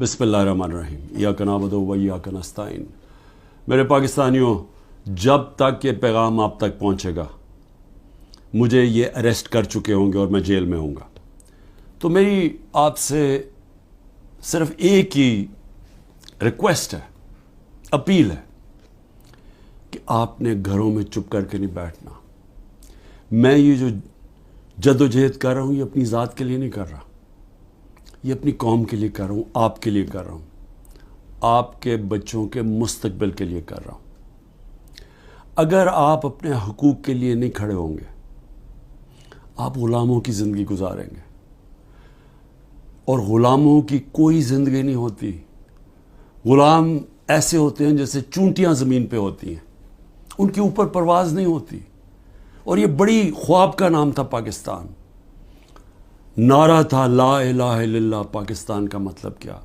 بسم اللہ الرحمن الرحیم ایاک نعبد و ایاک نستعین۔ میرے پاکستانیوں، جب تک یہ پیغام آپ تک پہنچے گا مجھے یہ اریسٹ کر چکے ہوں گے اور میں جیل میں ہوں گا، تو میری آپ سے صرف ایک ہی ریکویسٹ ہے، اپیل ہے کہ آپ نے گھروں میں چپ کر کے نہیں بیٹھنا۔ میں یہ جو جد و جہد کر رہا ہوں یہ اپنی ذات کے لیے نہیں کر رہا، یہ اپنی قوم کے لیے کر رہا ہوں، آپ کے لیے کر رہا ہوں، آپ کے بچوں کے مستقبل کے لیے کر رہا ہوں۔ اگر آپ اپنے حقوق کے لیے نہیں کھڑے ہوں گے آپ غلاموں کی زندگی گزاریں گے، اور غلاموں کی کوئی زندگی نہیں ہوتی۔ غلام ایسے ہوتے ہیں جیسے چونٹیاں زمین پہ ہوتی ہیں، ان کے اوپر پرواز نہیں ہوتی۔ اور یہ بڑی خواب کا نام تھا پاکستان، نعرہ تھا لا الہ الا اللہ، پاکستان کا مطلب کیا؟